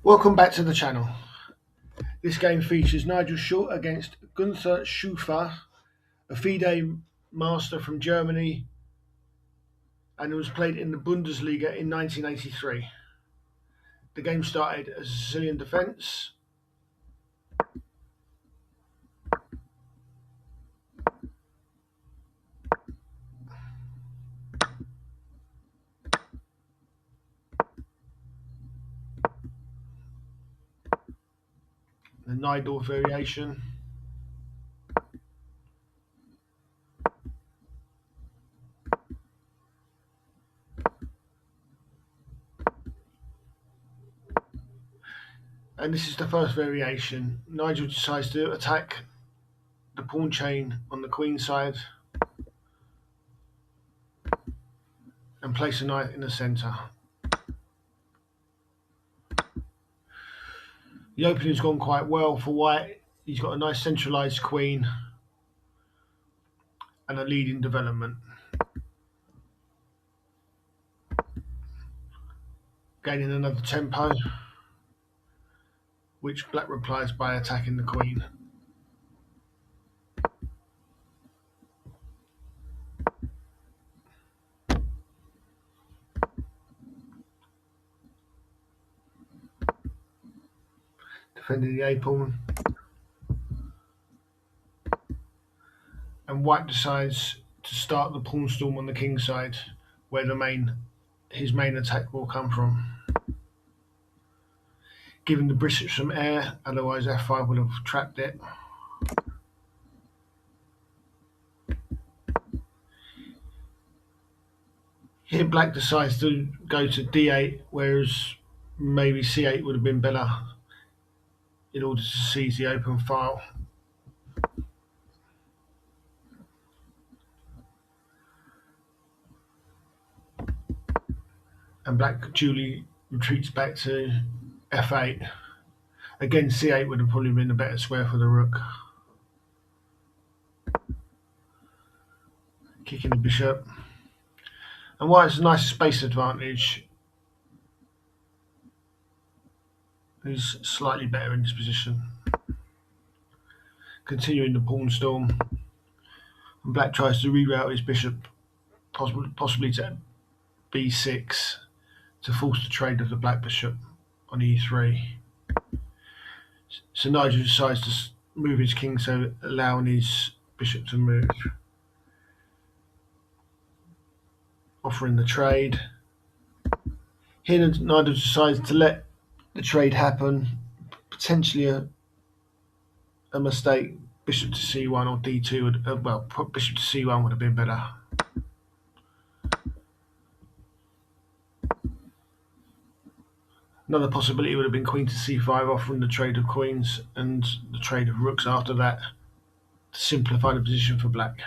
Welcome back to the channel. This game features Nigel against Gunether Schruefer, a FIDE master from Germany, and it was played in the Bundesliga in 1983. The game started as a Sicilian defence. The Najdorf variation. And this is the first variation. Nigel decides to attack the pawn chain on the queen side and place a knight in the centre. The opening's gone quite well for white. He's got a nice centralised queen and a lead in development. Gaining another tempo, which black replies by attacking the queen. Defending the A pawn. And white decides to start the pawn storm on the king side, where his main attack will come from. Giving the bishop some air, otherwise f5 would have trapped it. Here black decides to go to d8, whereas maybe c8 would have been better in order to seize the open file. And black duly retreats back to f8. Again, c8 would have probably been a better square for the rook. Kicking the bishop. And white's a nice space advantage. He's slightly better in this position. Continuing the pawn storm. And black tries to reroute his bishop, possibly to b6, to force the trade of the black bishop on e3. So Nigel decides to move his king, so allowing his bishop to move. Offering the trade. Here Nigel decides to let the trade happen, potentially a mistake. Bishop to c1 or d2 would, bishop to c1 would have been better. Another possibility would have been queen to c5, offering the trade of queens and the trade of rooks after that to simplify the position for black.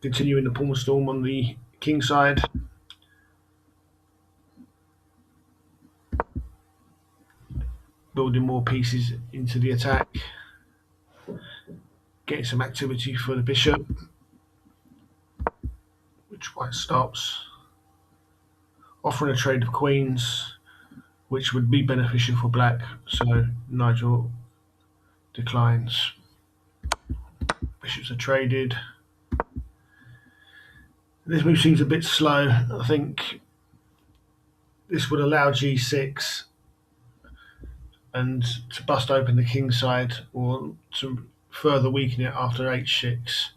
Continuing the pawn storm on the king side. Building more pieces into the attack. Getting some activity for the bishop, which white stops. Offering a trade of queens, which would be beneficial for black, so Nigel declines. Bishops are traded. This move seems a bit slow. I think this would allow g6 and to bust open the king side, or to further weaken it after h6.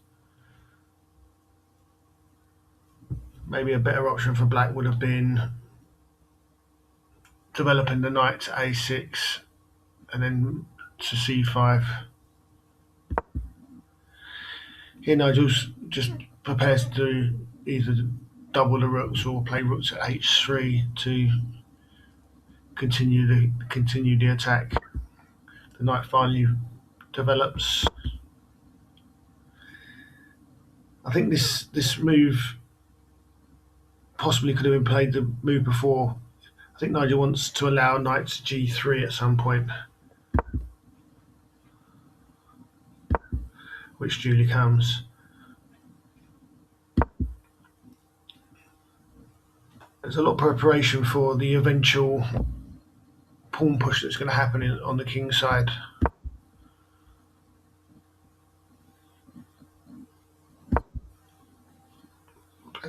Maybe a better option for black would have been developing the knight to a6 and then to c5. Here Nigel's just prepares to either double the rooks or play rooks at h3 to continue the attack. The knight finally develops. I think this move possibly could have been played the move before. I think Nigel wants to allow knight to g3 at some point, which duly comes. There's a lot of preparation for the eventual pawn push that's going to happen on the king side.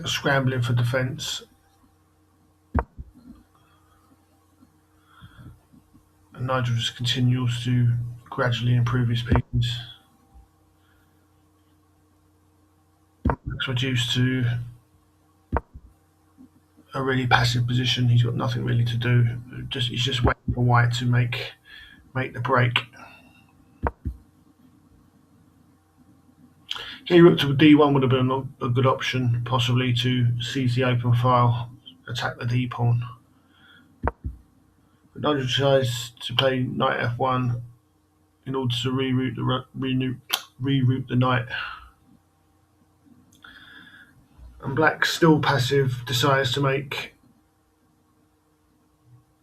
Scrambling for defence. And Nigel just continues to gradually improve his pieces. Black's reduced to a really passive position. He's got nothing really to do. He's just waiting for white to make the break. He rook to d1 would have been a good option, possibly to seize the open file, attack the d pawn. But Nigel tries to play knight f1 in order to reroute the knight. And black, still passive, decides to make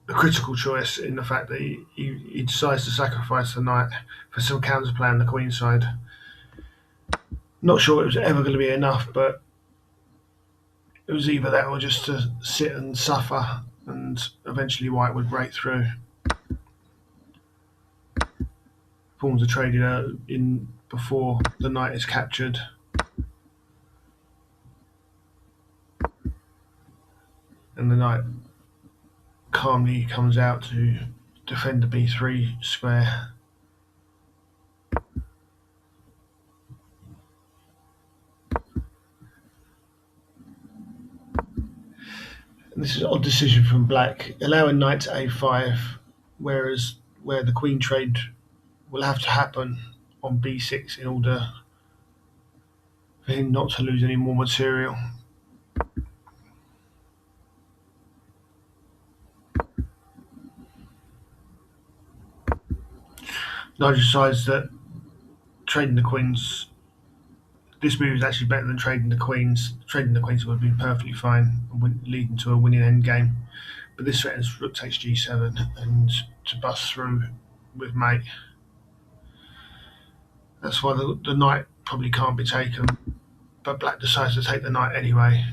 a critical choice in the fact that he decides to sacrifice the knight for some counterplay on the queen side. Not sure it was ever going to be enough, but it was either that or just to sit and suffer, and eventually white would break through. Pawns are traded out in before the knight is captured. And the knight calmly comes out to defend the b3 square. And this is an odd decision from black, allowing knight to a5, where the queen trade will have to happen on b6 in order for him not to lose any more material. Nigel decides that trading the queens, this move is actually better than trading the queens. Trading the queens would have been perfectly fine, leading to a winning endgame. But this threatens rook takes g7 and to bust through with mate. That's why the knight probably can't be taken. But black decides to take the knight anyway.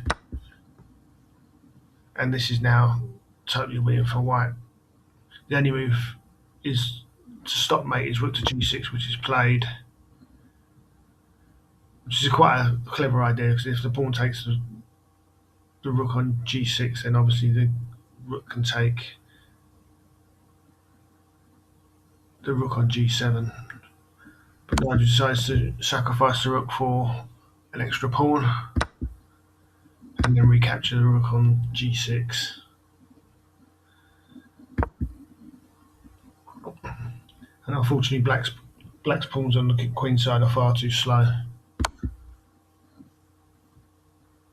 And this is now totally winning for white. The only move is to stop mate is rook to g6, which is played. Which is quite a clever idea, because if the pawn takes the rook on g6, then obviously the rook can take the rook on g7. But Nigel decides to sacrifice the rook for an extra pawn and then recapture the rook on g6. And unfortunately black's pawns on the queen side are far too slow.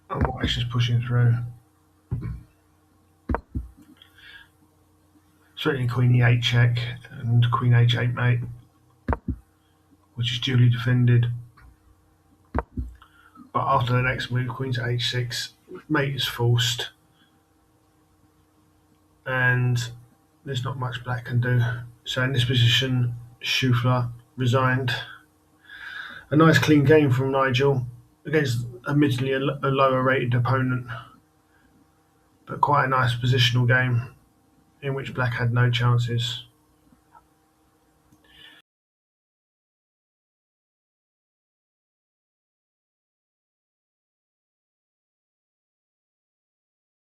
And white's just pushing through. Threatening queen e8 check and queen h8 mate, which is duly defended. But after the next move, queen to h6, mate is forced, and there's not much black can do. So in this position, Schruefer resigned. A nice clean game from Nigel against admittedly a lower rated opponent, but quite a nice positional game in which black had no chances.